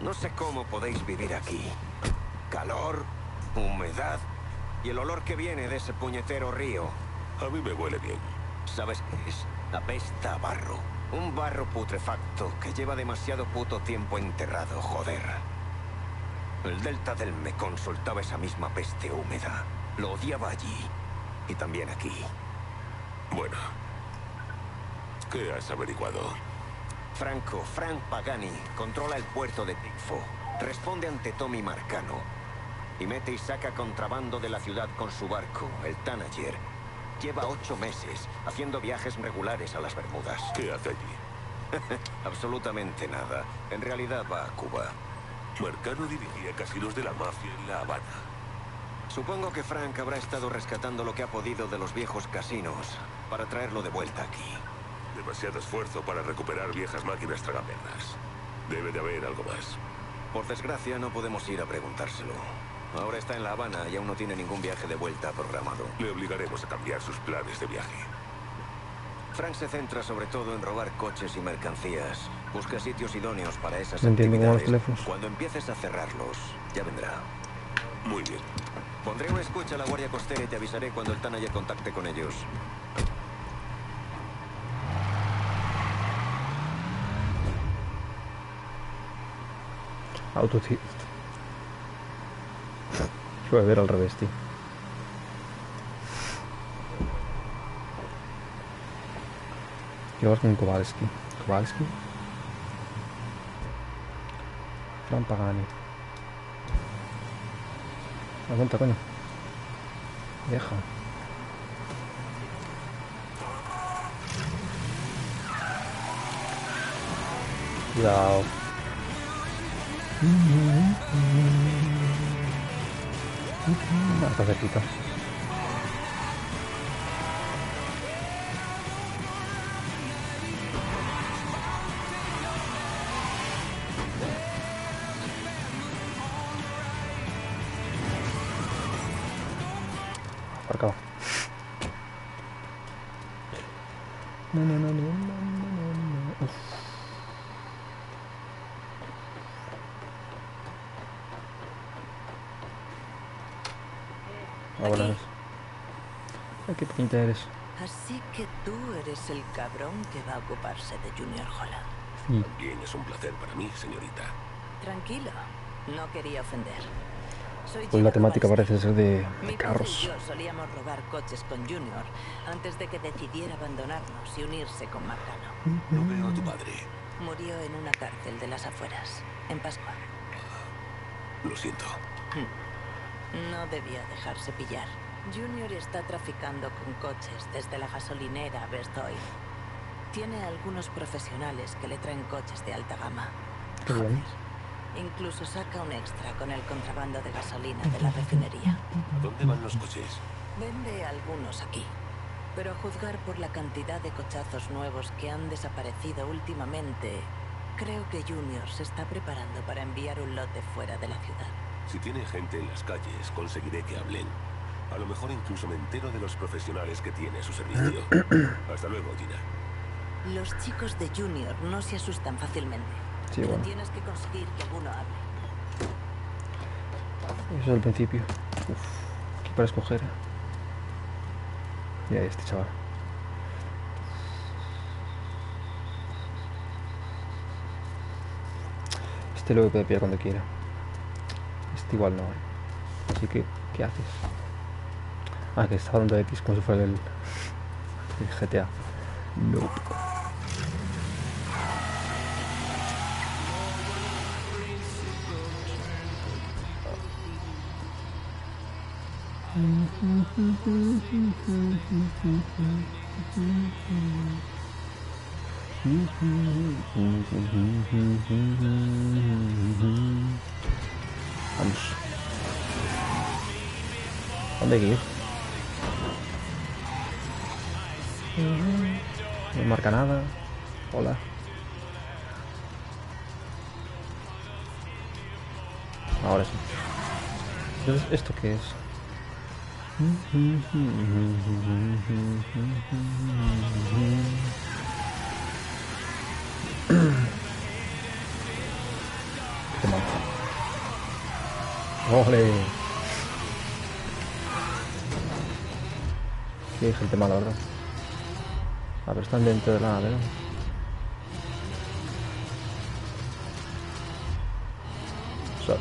No sé cómo podéis vivir aquí. Calor, humedad y el olor que viene de ese puñetero río. A mí me huele bien. ¿Sabes qué es? Apesta a barro. Un barro putrefacto que lleva demasiado puto tiempo enterrado, joder. El delta del Mekong soltaba esa misma peste húmeda. Lo odiaba allí. Y también aquí. Bueno. ¿Qué has averiguado? Frank Pagani, controla el puerto de Tifo. Responde ante Tommy Marcano. Y mete y saca contrabando de la ciudad con su barco, el Tanager. Lleva 8 meses haciendo viajes regulares a las Bermudas. ¿Qué hace allí? Absolutamente nada. En realidad va a Cuba. Marcano dirigía casinos de la mafia en La Habana. Supongo que Frank habrá estado rescatando lo que ha podido de los viejos casinos para traerlo de vuelta aquí. Demasiado esfuerzo para recuperar viejas máquinas tragaperras. Debe de haber algo más. Por desgracia, no podemos ir a preguntárselo. Ahora está en La Habana y aún no tiene ningún viaje de vuelta programado. Le obligaremos a cambiar sus planes de viaje. Frank se centra sobre todo en robar coches y mercancías. Busca sitios idóneos para esas No entiendo cómo los actividades. teléfonos. Cuando empieces a cerrarlos, ya vendrá. Muy bien. Pondré una escucha a la Guardia Costera y te avisaré cuando el Tanager contacte con ellos. Autotip. Suele ver al revés, tío. ¿Qué vas con Kowalski? ¿Kowalski? Frank Pagani. Aguanta, coño. Deja. Cuidado. Está cerquita. Por acá. No. Uf. Ahora es. Ay, qué pequeñita eres. Así que tú eres el cabrón que va a ocuparse de Junior Holland. Sí. Bien, es un placer para mí, señorita. Tranquilo, no quería ofender. Soy Pues la Gina temática Kowalski. parece ser de Mi padre y carros. yo solíamos robar coches con Junior antes de que decidiera abandonarnos y unirse con Marcano. No veo a tu padre. Murió en una cárcel de las afueras, en Pascua. Lo siento. No debía dejarse pillar. Junior está traficando con coches desde la gasolinera Bestoy. Tiene algunos profesionales que le traen coches de alta gama. Qué bien. Incluso saca un extra con el contrabando de gasolina de la refinería. ¿A dónde van los coches? Vende algunos aquí. Pero a juzgar por la cantidad de cochazos nuevos que han desaparecido últimamente, creo que Junior se está preparando para enviar un lote fuera de la ciudad. Si tiene gente en las calles, conseguiré que hablen. A lo mejor incluso me entero de los profesionales que tiene a su servicio. Hasta luego, Gina. Los chicos de Junior no se asustan fácilmente. Sí, pero bueno. tienes que conseguir que alguno hable. Eso es el principio. Uf, aquí para escoger. Mira este chaval. Este lo puede pillar cuando quiera. Este igual no. Así que, ¿qué haces? Ah, que estaba dando X como si fuera el GTA. Nope. Vamos. ¿Dónde hay que ir? No marca nada. Hola. Ahora sí. Entonces, ¿esto qué es? ¡Ole! Sí, hay gente mala, ¿verdad? A ver, están dentro de la nave, ¿no? Suck.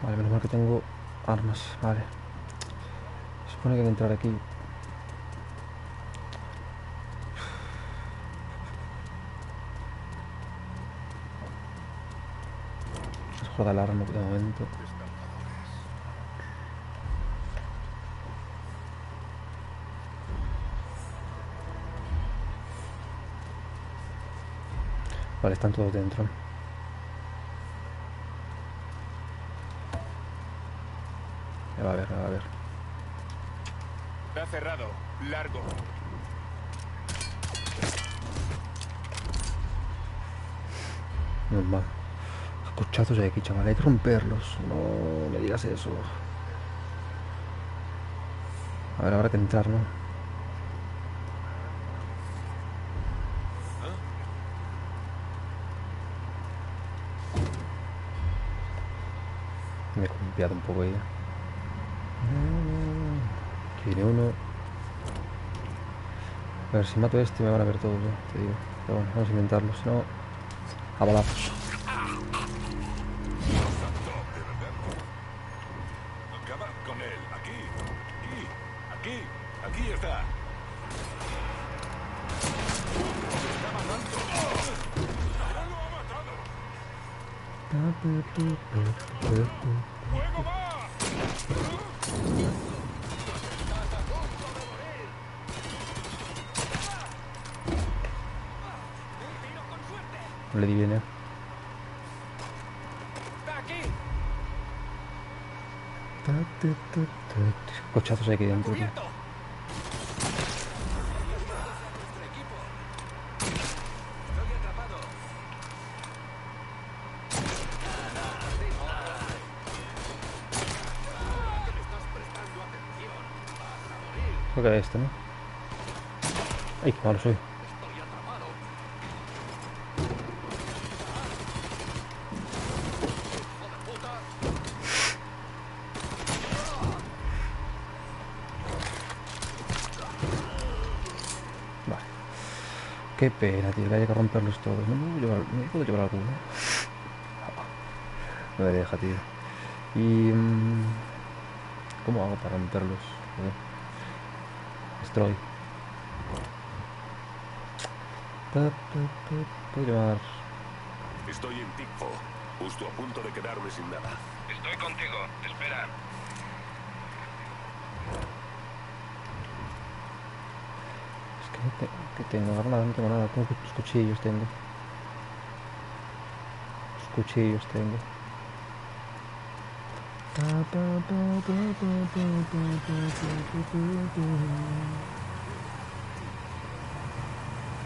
Vale, menos mal que tengo armas, vale. Se supone que hay que entrar aquí. Es juega el arma de momento. Vale, están todos dentro. Me va a ver, me va a ver. Está cerrado. Largo. Normal. Cochazos hay aquí, chaval. Hay que romperlos. No me digas eso. A ver, habrá que entrar, ¿no? Me he columpiado un poco ahí. Aquí viene uno. A ver, si mato a este me van a ver todos, te digo. Pero bueno, vamos a intentarlo. Si no, a balazos. Acabad con él. Aquí. Aquí. Aquí está. Se está matando. ¡Ya lo ha matado! ¡Fuego va! No le di bien, Cochazos hay aquí dentro, tío. Creo que era este, ¿no? Ay, qué malo soy. Vale. Qué pena, tío, que haya que romperlos todos. No puedo llevar alguno. No me deja, tío. Y... ¿cómo hago para romperlos? Destroy. Puedo llevar... Estoy en Tickfo, justo a punto de quedarme sin nada. Estoy contigo. Espera. Es que no que tengo granadas, no tengo nada. Como que los cuchillos tengo. Los cuchillos tengo.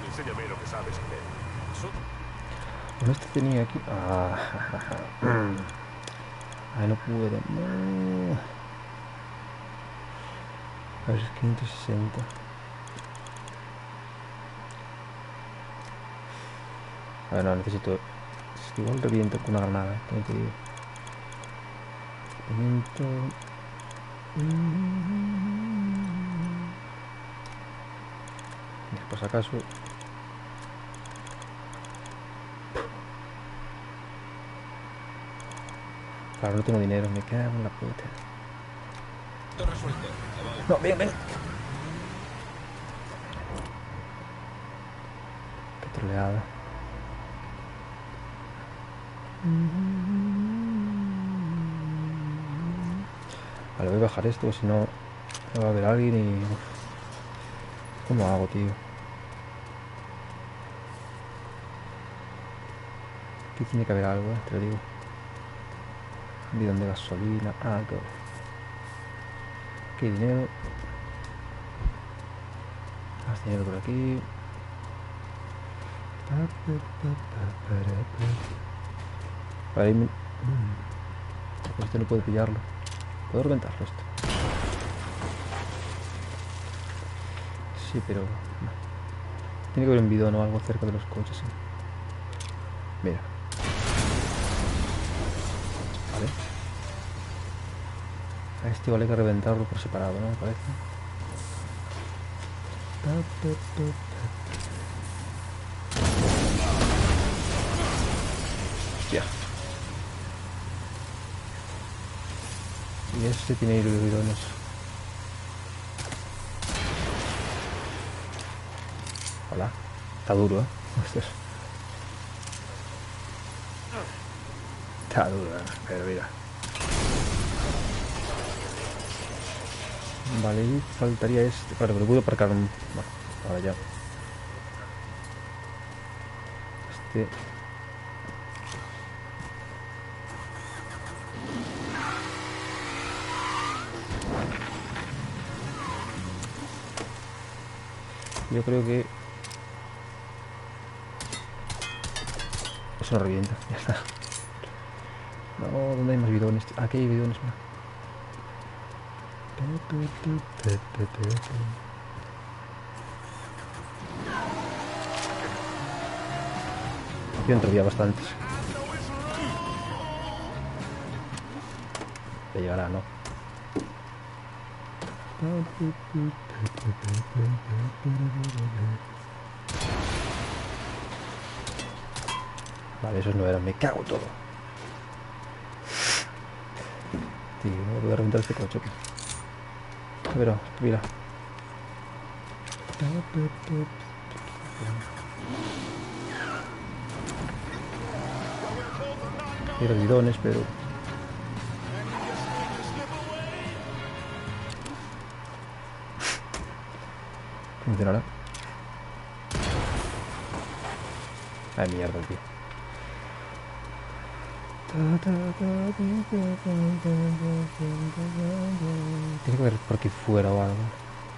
Enséñame lo que sabes, Glenn. Bueno, este tenía aquí... Ay, no puedo. No. A ver, es 560. A ver, no, necesito... Es que igual reviento con una granada, tengo que ir. Reviento... Por si acaso... Claro, no tengo dinero, me cago en la puta. Todo resuelto. No, ven, ven. Qué troleada. Vale, voy a bajar esto, si no me va a ver alguien y... Uf. ¿Cómo hago, tío? Aquí tiene que haber algo, te lo digo. Bidón de gasolina, algo. Aquí dinero. Más dinero por aquí. Vale, este no puedo pillarlo. Puedo reventarlo esto. Sí, pero... no. Tiene que haber un bidón o algo cerca de los coches, sí. Mira. Vale. A este igual hay que reventarlo por separado, ¿no? Me parece. Hostia. Y este tiene bidones. Hola. Está duro, ¿eh? Ostras. Está duro, pero mira. Vale, y faltaría este. Claro, pero puedo aparcar un... Bueno, ahora ya. Este... Yo creo que... Eso no revienta, ya está. No, ¿dónde hay más bidones? Aquí hay bidones, mira. Aquí dentro había bastantes. Ya llegará, ¿no? Vale, esos no eran, me cago todo. Tío, no voy a reventar este coche. A ver, mira. Hay los bidones, pero... ¿Funcionará? Ay, mierda, tío. Tiene que haber por aquí fuera o algo.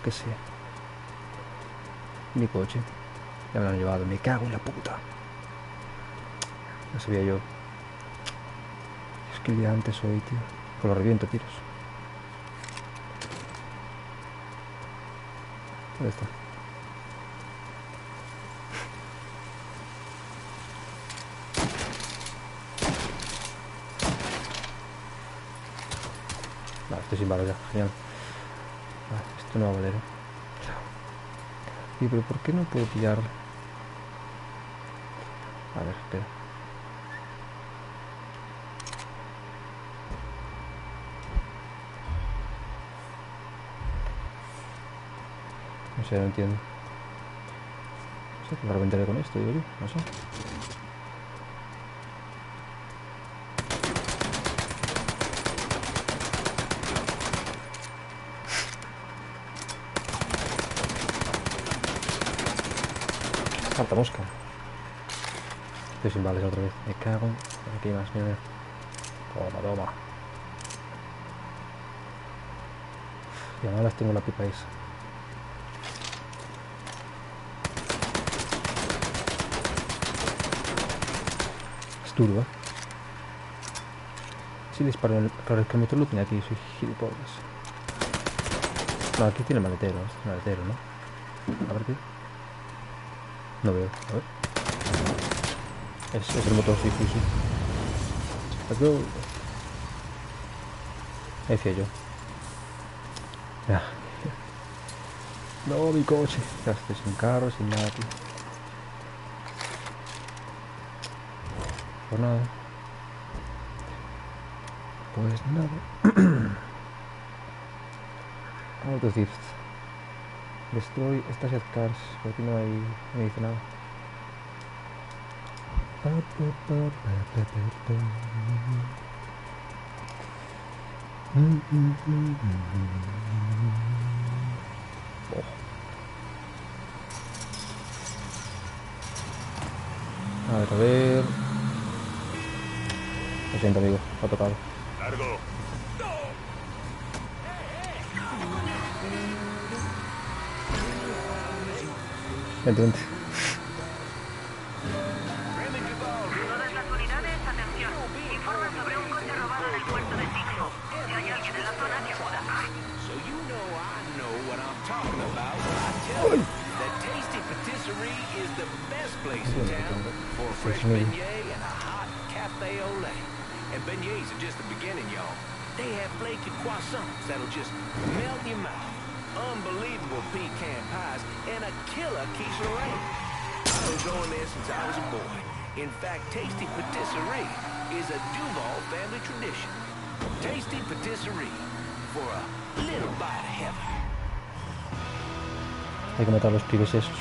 Que sea. Mi coche. Ya me lo han llevado. Me cago en la puta. No sabía yo. Es que el día antes hoy, tío. Pues lo reviento, tiros. ¿Dónde está? Vale, estoy sin balas ya, genial. Vale, esto no va a valer. Sí, pero ¿por qué no puedo pillar? A ver, espera. No sé, no entiendo. No sé, lo reventaré con esto, digo yo, no sé. Harta mosca. Estoy sin balas otra vez. Me cago en... Aquí hay más, mira. Toma, toma. Y ahora las tengo la pipa esa. Es duro, ¿eh? Si disparo en el... Claro, es que el motor lo tiene aquí, soy gilipollas. No, aquí tiene maletero, este es maletero, ¿no? A ver, tío. No veo, a ver. Es el motor, sí, sí, sí. Let's go. Ahí decía yo. Ya. No, mi coche. Ya estoy sin carro, sin nada, tío. Pues nada. Pues nada. Auto Theft. Destroy Stashed Cars. Por aquí no hay... No me dice nada. A ver. Lo siento, amigo, me ha tocado. ¡Largo! Vente, vente. Todas las unidades, atención. Informan sobre un coche robado en el puerto de Tifo. Si hay alguien en la zona, que acuda. So you know I know what I'm talking about when I tell you fresh 6.000. beignet and a hot cafe au lait. And beignets are just the beginning, y'all. They have flaky croissants that'll just melt in your mouth. Unbelievable pecan pies and a killer quiche Lorraine. I've been going there since I was a boy. In fact, Tasty Patisserie is a Duval family tradition. Tasty Patisserie for a little bite of heaven. Hay que matar a los pibes esos.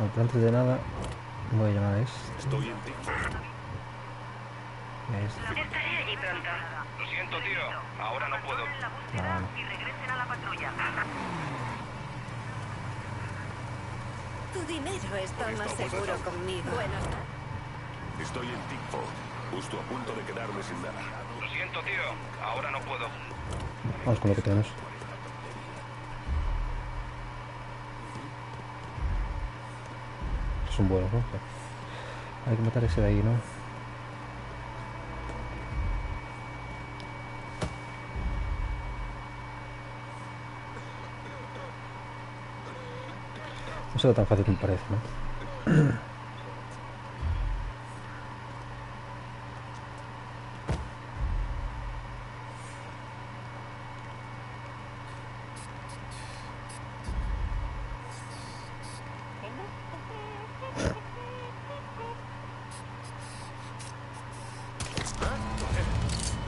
Aunque antes de nada voy a llamar a este. Estoy en Pickford. Estaré allí pronto. Lo siento, tío. Ahora no puedo. Controlen la búsqueda y regresen a la patrulla. Tu dinero está más seguro conmigo. Buenas tardes. Estoy en Pickford, justo a punto de quedarme sin nada. Lo siento, tío. Ahora no puedo. Vamos con lo que tenemos. Son buenos, ¿no? Hay que matar ese de ahí, ¿no? No será tan fácil como parece, ¿no?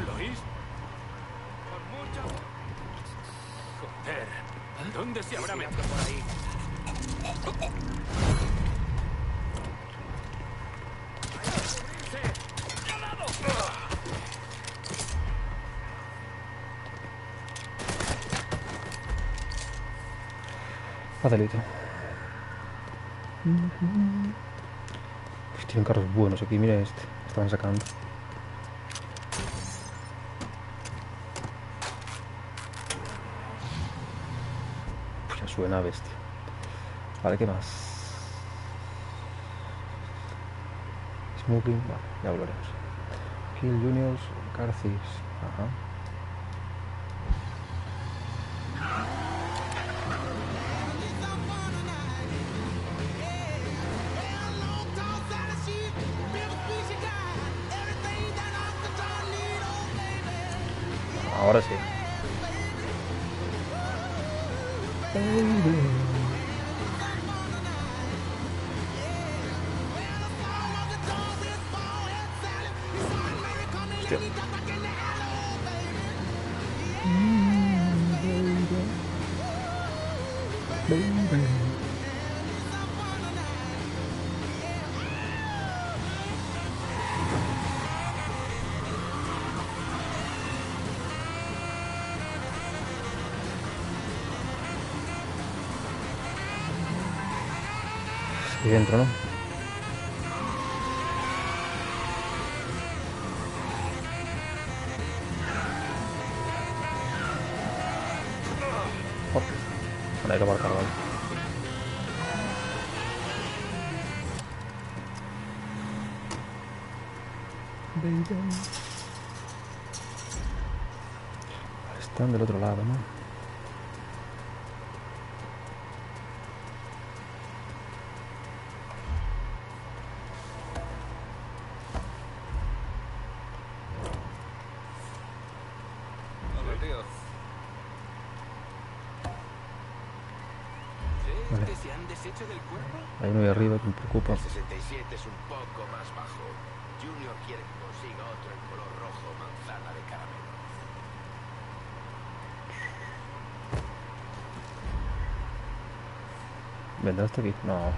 ¿Lo oís? Joder, ¿dónde se habrá metido por ahí? Facilito. Uf, tienen carros buenos aquí, mira este. Estaban sacando. Uf, ya suena bestia. Vale, ¿qué más? Smuggling, vale, ya hablaremos. Kill Juniors, Car Thieves. Ajá. Ahora sí. Hostia. Aquí dentro, ¿no? Oh, ahora hay que aparcar, vale. Están del otro lado, ¿no? Vale. ¿Que se han deshecho del cuerpo? Hay uno ahí arriba que me preocupa. El 67 es un poco más bajo. Junior quiere que consiga otro en color rojo, manzana de caramelo. ¿Vendrá hasta aquí? No.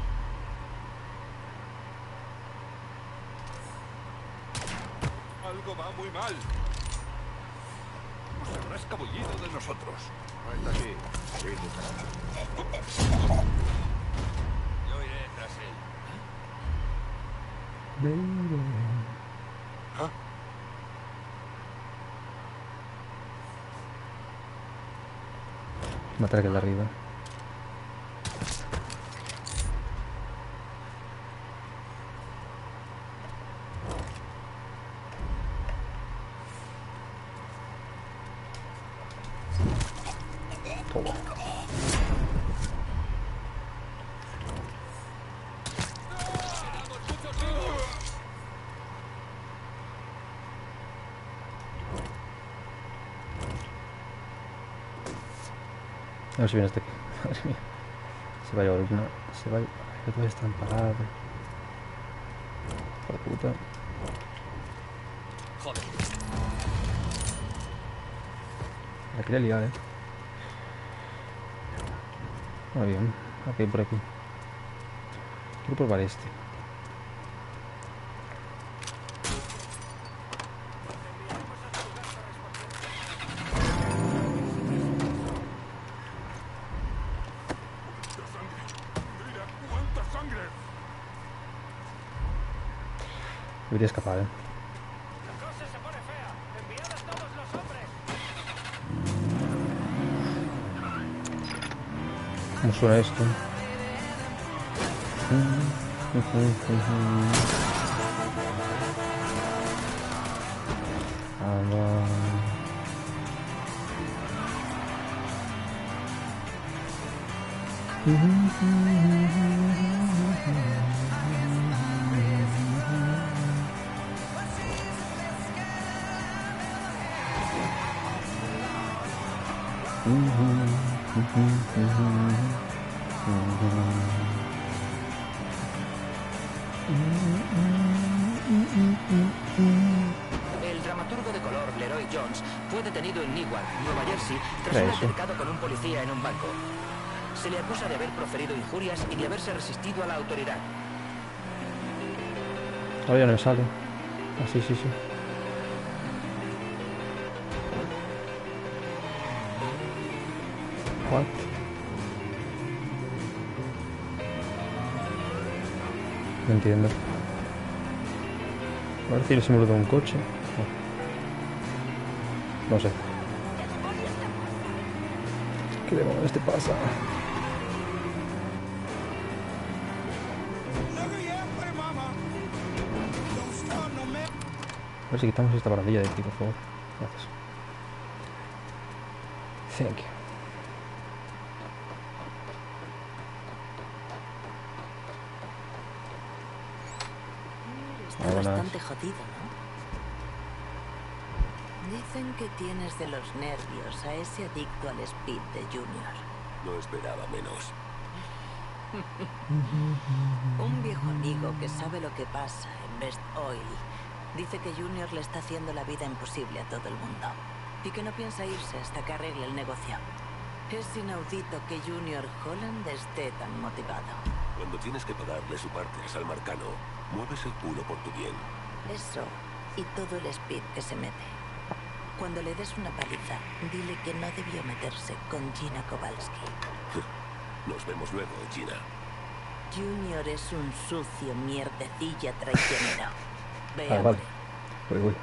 Algo va muy mal. Se habrá escabullido de nosotros. No está aquí. Sí, Yo iré tras él. Matar aquel de arriba. Toma. A ver si viene este aquí. Madre mía. Se va a llevar una. Se va a llevar. Todos están parados. Por puta. Joder. La quería liar, Muy bien. Ok, por aquí. Quiero probar este. Debería escapar, La cosa se pone fea. Enviad a todos los hombres. ¿Cómo suena esto? El dramaturgo de color Leroy Jones fue detenido en Newark, Nueva Jersey, tras un Eso. altercado con un policía en un banco. Se le acusa de haber proferido injurias y de haberse resistido a la autoridad. Ahora ya no me sale. Ah, sí, sí, sí. What? No entiendo. A ver si el símbolo de un coche. No sé. ¿Qué demonios te pasa? A ver si quitamos esta barandilla de aquí, por favor. Gracias. Thank you. Está Buenas. bastante jodido, ¿no? Dicen que tienes de los nervios a ese adicto al speed de Junior. No esperaba menos. Un viejo amigo que sabe lo que pasa en Best Oil dice que Junior le está haciendo la vida imposible a todo el mundo y que no piensa irse hasta que arregle el negocio. Es inaudito que Junior Holland esté tan motivado. Cuando tienes que pagarle su parte a Sal Marcano, mueves el culo por tu bien. Eso y todo el speed que se mete. Cuando le des una paliza, dile que no debió meterse con Gina Kowalski. Nos vemos luego, Gina. Junior es un sucio mierdecilla traicionero. Ve Ah, a vale. por él. Uy, uy.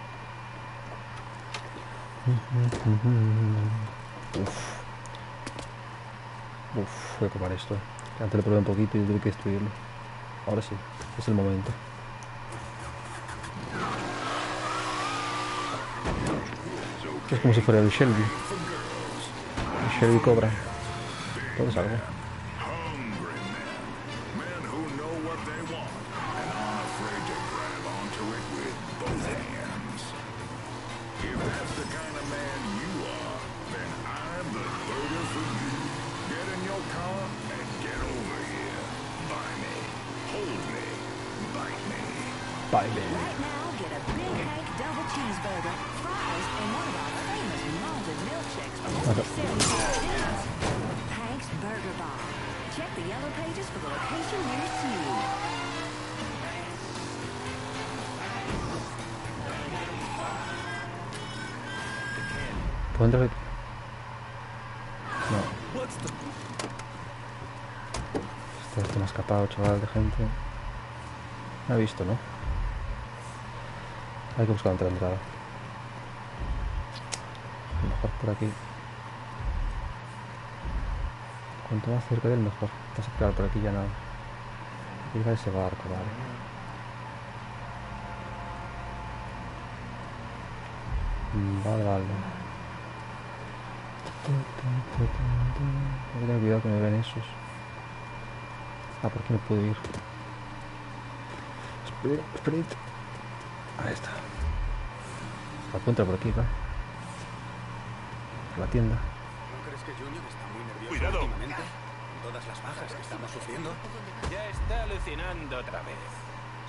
Uf, voy a comer esto. Antes lo probé un poquito y tuve que destruirlo. Ahora sí, es el momento. Es como si fuera el Shelby. El Shelby Cobra. Todo es algo. Men who know what they want and aren't afraid to grab onto it with both hands. If that's the kind of man you are, then I'm the burger for you. Get in your car and get over here. Buy me, hold me, bite me. Bye, baby. Right now, get a Big Hank double cheeseburger, fries, and one of our famous malted milkshakes for only 75 cents. Hank's Burger Bar. Check the yellow pages for the location nearest you. ¿Puedo entrar aquí? No. Este me ha escapado, chaval, de gente. Me ha visto, ¿no? Hay que buscar otra entrada. A lo mejor por aquí. Cuanto más cerca de él, mejor. Vas a quedar por aquí ya nada. Hay que llegar a ese barco, vale. Vale, vale. Hay que tener cuidado que me ven esos. Ah, por aquí no puedo ir. Sprint. Ahí está. La encuentra por aquí, ¿va? Por la tienda. ¿No crees ¿Crees que Junior está muy nervioso ¡Cuidado! últimamente? Con todas las bajas que estamos sufriendo. Ya está alucinando otra vez.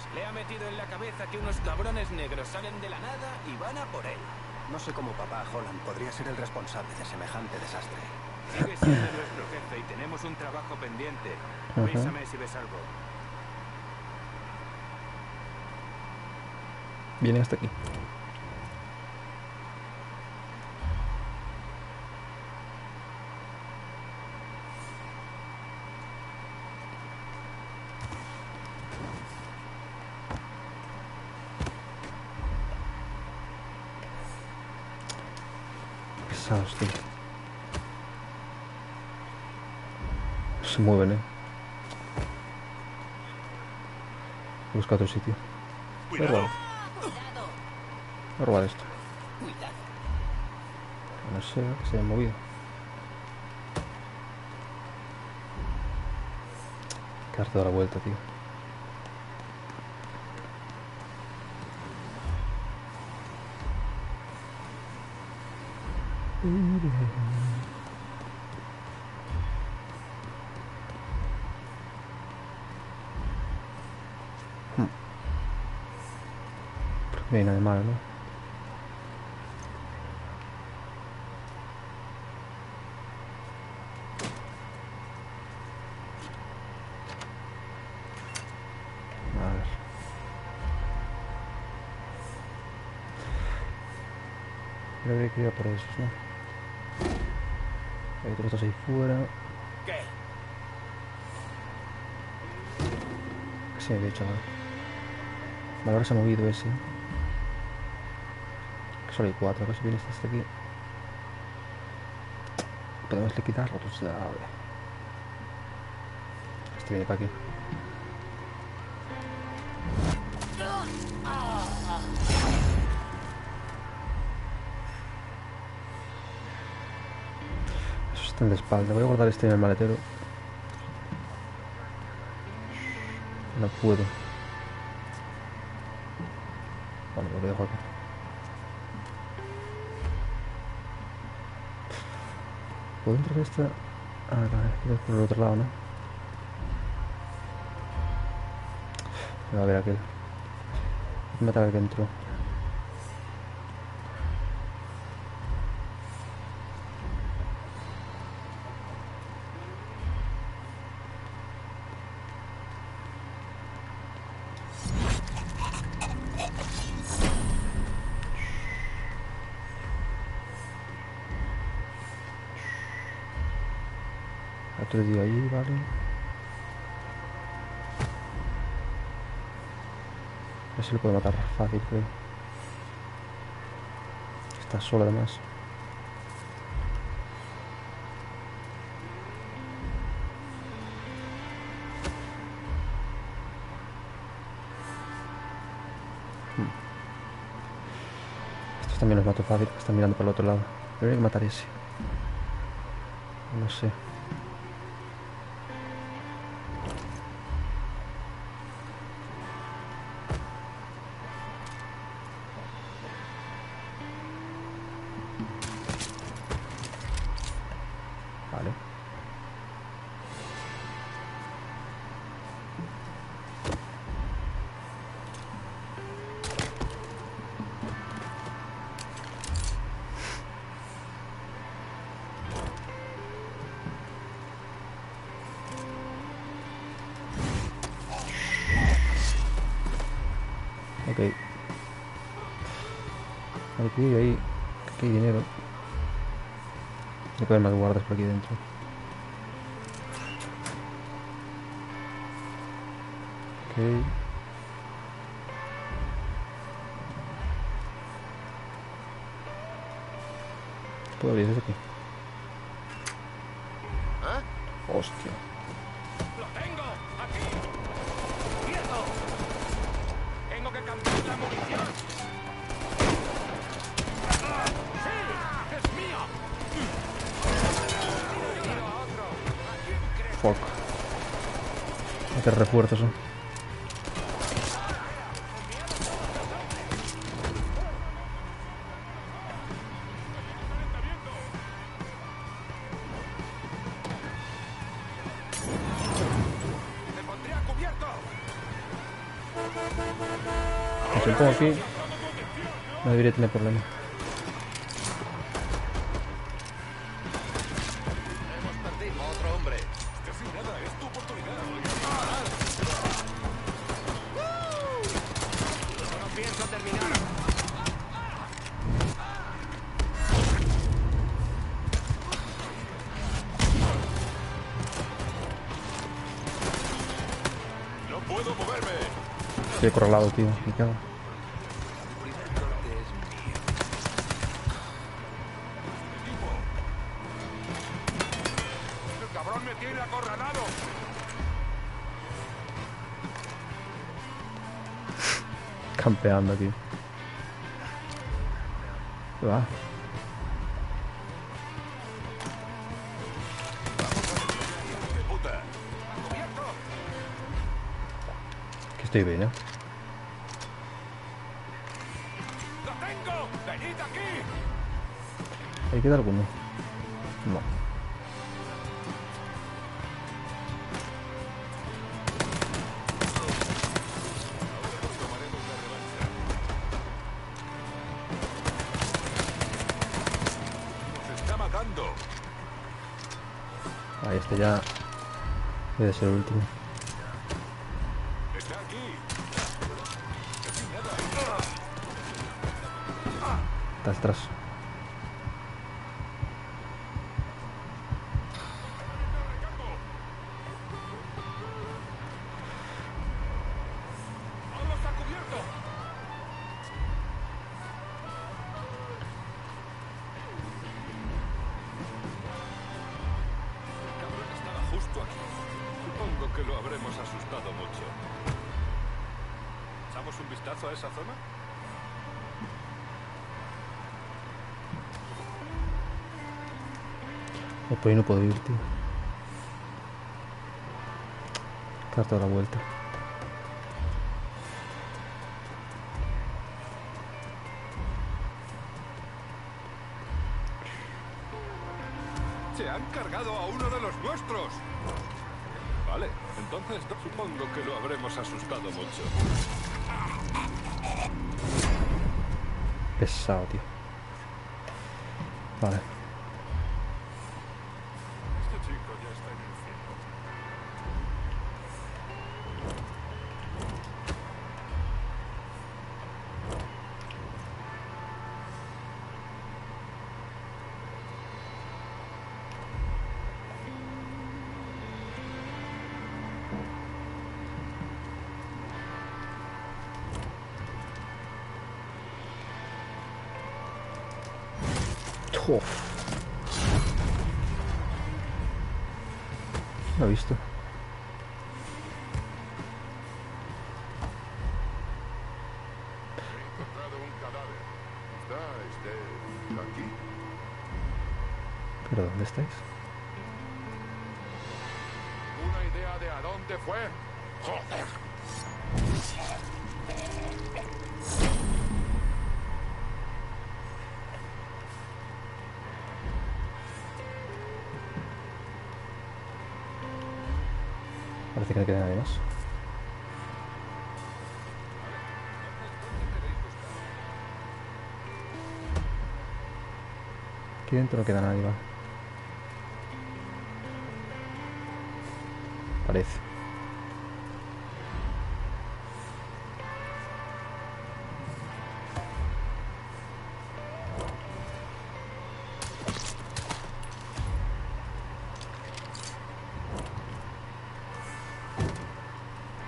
Se le ha metido en la cabeza que unos cabrones negros salen de la nada y van a por él. No sé cómo papá Holland podría ser el responsable de semejante desastre. Sigue siendo nuestro jefe y tenemos un trabajo pendiente. Avísame si ves algo. Vienen hasta aquí. Pesados, tío. Se mueven, Busca otro sitio. Voy a robar. Voy a robar esto. No sé, que se haya movido. Que harto da la vuelta, tío. No hay nada de malo, ¿no? A ver. Yo habría que ir a por esos, ¿no? Hay otros dos ahí fuera. ¿Qué? ¿Qué se me había chaval? Vale, ahora se ha movido ese. Que solo hay 4, que si viene este aquí. Podemos liquidarlo, pues ya. Este viene para aquí. Eso está en la espalda. Voy a guardar este en el maletero. No puedo. Vale, lo dejo aquí. ¿Puedo entrar esta? Ah, vale, por el otro lado, ¿no? Me va a ver aquel. Voy a matar al que entró. Otro día ahí, vale. A ver si lo puedo matar fácil, creo. Está solo además. Estos también los mato fácil, que están mirando para el otro lado. Debería que matar ese. No sé. Vale. Ok. Hay que ir ahí. Aquí hay dinero. Hay que haber más guardas por aquí dentro. Ok. ¿Puedo abrir eso aquí? Hostia. ¡Lo tengo! ¡Aquí! ¡Quieto! ¡Tengo que cambiar la munición! ¡Sí! ¡Es mío! ¡Tiro a otro! ¿A quién crees? Fuck. Hacer refuerzos, ¿eh? Si me pongo aquí, no debería tener problema. Hemos perdido a otro hombre. Casi nada, es tu oportunidad. No pienso terminar. No puedo moverme. Estoy acorralado, tío. Me cago. El cabrón me tiene acorralado. Campeando, tío. ¿Qué va? ¡Qué puta! Que estoy bien, ¿eh? ¡Lo tengo! ¡Venid aquí! ¿Ahí queda alguno? No. ¡Nos está matando! Ahí este ya debe ser el último. ¡Está aquí! ¡Casi nada! Está atrás. ¡Pablo está cubierto! El cabrón estaba justo aquí. Supongo que lo habremos asustado mucho. ¿Echamos un vistazo a esa zona? No, por ahí no puedo ir, tío. Dar toda la vuelta. ¡Se han cargado a uno de los nuestros! Vale, entonces supongo que lo habremos asustado mucho. Pesado, tío. Vale. Este chico ya está en el cielo. Uf. Lo he visto. He encontrado un cadáver. ¿Está aquí? ¿Pero dónde estáis? ¿Una idea de a dónde fue? ¡Joder! Parece que no queda nadie más. Aquí dentro no queda nadie, va. Parece.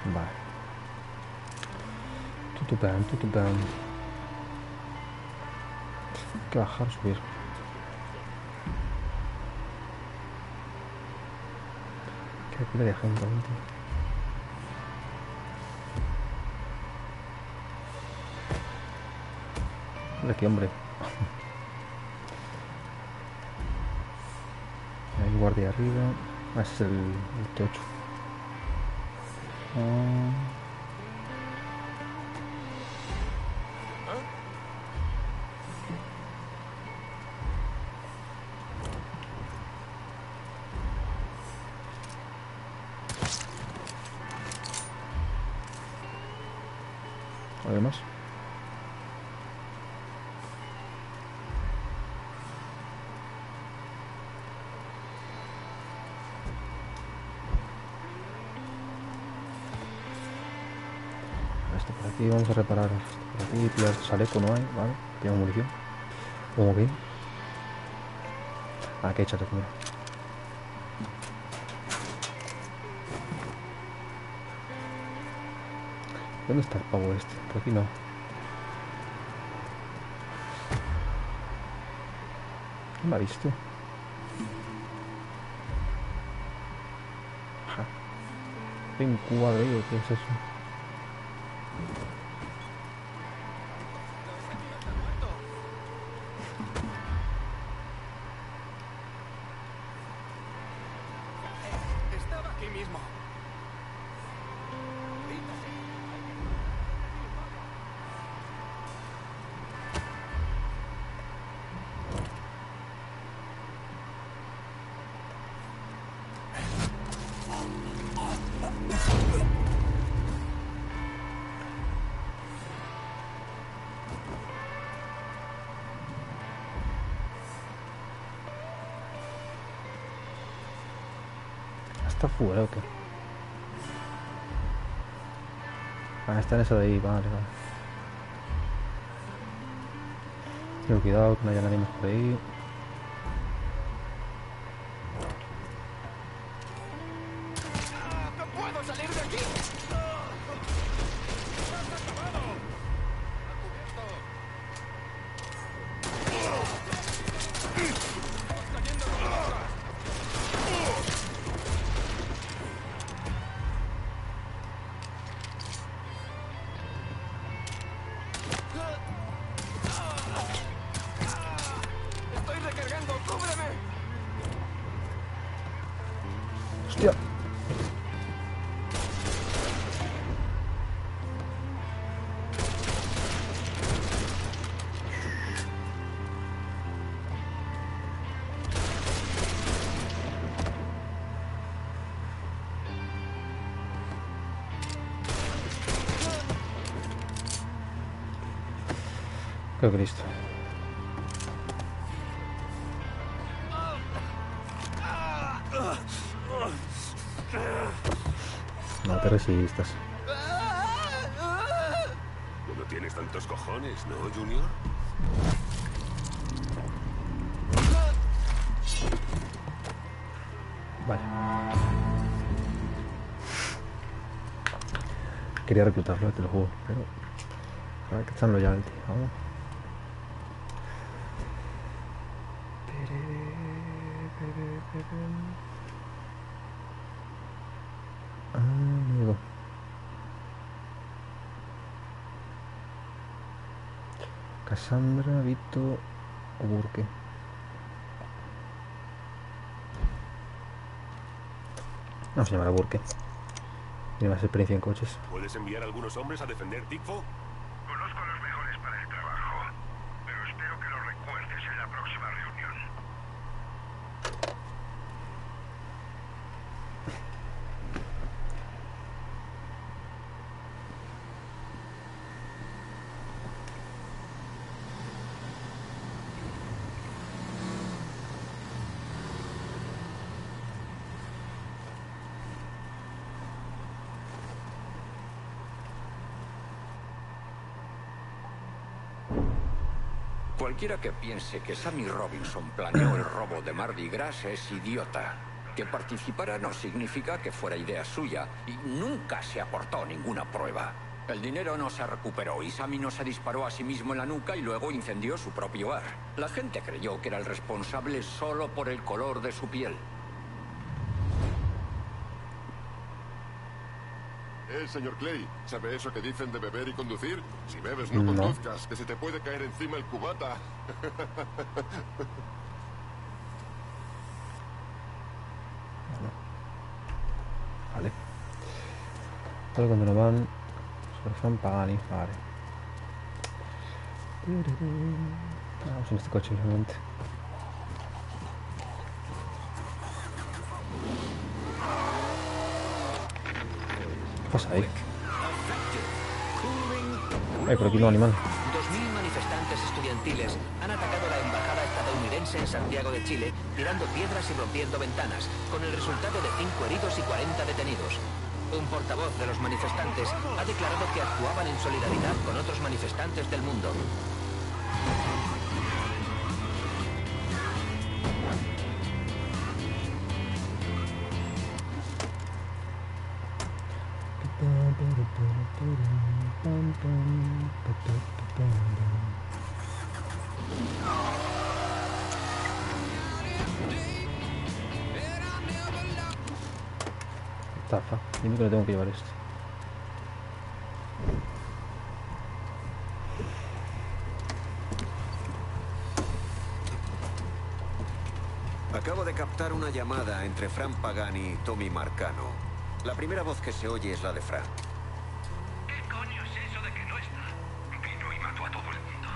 Vale. Tutupán, tutupán. Hay que bajar, subir. Qué pila de gente, tío. Mira aquí, hombre. Hay guardia arriba. Ah, ese es el tocho. ¿Algo más? Aquí vamos a reparar. Por aquí pillar chaleco no hay, vale. Tengo munición. ¿Cómo que? Ah, que hay chaleco, mira. ¿Dónde está el pavo este? Por aquí no. ¿Quién me ha visto? Ajá. Hay un cuadro ahí, ¿o qué es eso? Estaba aquí mismo. ¿Está fuera o qué? Ah, está en eso de ahí, vale, vale. Tengo cuidado que no haya nadie más por ahí. ¡No puedo salir de aquí! ¡Estoy recargando! ¡Cúbreme! ¡Hostia! Creo que listo. No te resistas. No tienes tantos cojones, ¿no, Junior? Vale. Quería reclutarlo, te lo juro, pero... A ver que están ya el tío, vamos. Amigo. Cassandra, Vito o Burke. Vamos a llamar a Burke. Tiene más experiencia en coches. ¿Puedes enviar algunos hombres a defender Tickfo? Conozco a los mejores para el trabajo, pero espero que lo recuerdes en la próxima reunión. Cualquiera que piense que Sammy Robinson planeó el robo de Mardi Gras es idiota. Que participara no significa que fuera idea suya y nunca se aportó ninguna prueba. El dinero no se recuperó y Sammy no se disparó a sí mismo en la nuca y luego incendió su propio bar. La gente creyó que era el responsable solo por el color de su piel. Señor Clay, ¿sabe eso que dicen de beber y conducir? Si bebes no No. conduzcas, que se te puede caer encima el cubata. Vale. Ahora cuando no van... Son Pagani, vale. Vamos en este coche simplemente. ¿Qué pasa ahí? Ay, por aquí no, animal. 2000 manifestantes estudiantiles han atacado la embajada estadounidense en Santiago de Chile, tirando piedras y rompiendo ventanas, con el resultado de 5 heridos y 40 detenidos. Un portavoz de los manifestantes ha declarado que actuaban en solidaridad con otros manifestantes del mundo. Tafa, dime que no tengo que llevar esto. Acabo de captar una llamada entre Frank Pagani y Tommy Marcano. La primera voz que se oye es la de Frank. ¿Qué coño es eso de que no está? Vino y mató a todo el mundo.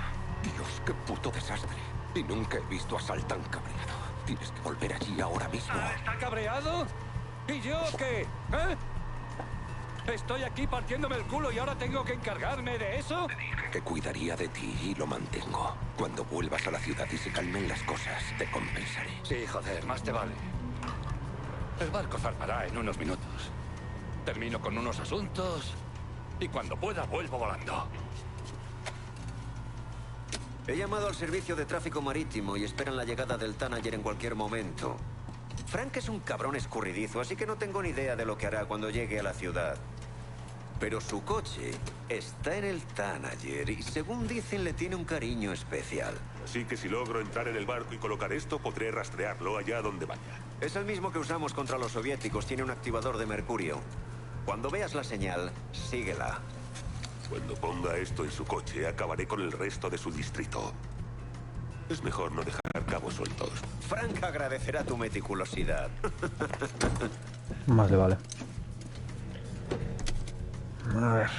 Dios, qué puto desastre. Y nunca he visto a Sal tan cabreado. Tienes que volver allí ahora mismo. ¿Está cabreado? ¿Y yo qué? ¿Eh? Estoy aquí partiéndome el culo y ahora tengo que encargarme de eso. Que cuidaría de ti y lo mantengo. Cuando vuelvas a la ciudad y se calmen las cosas, te compensaré. Sí, joder, más te vale. El barco zarpará en unos minutos. Termino con unos asuntos y cuando pueda vuelvo volando. He llamado al servicio de tráfico marítimo y esperan la llegada del Tanager en cualquier momento. Frank es un cabrón escurridizo, así que no tengo ni idea de lo que hará cuando llegue a la ciudad. Pero su coche está en el Tanager y, según dicen, le tiene un cariño especial. Así que si logro entrar en el barco y colocar esto, podré rastrearlo allá donde vaya. Es el mismo que usamos contra los soviéticos. Tiene un activador de mercurio. Cuando veas la señal, síguela. Cuando ponga esto en su coche, acabaré con el resto de su distrito. Es mejor no dejar cabos sueltos. Frank agradecerá tu meticulosidad. Más le vale. A ver.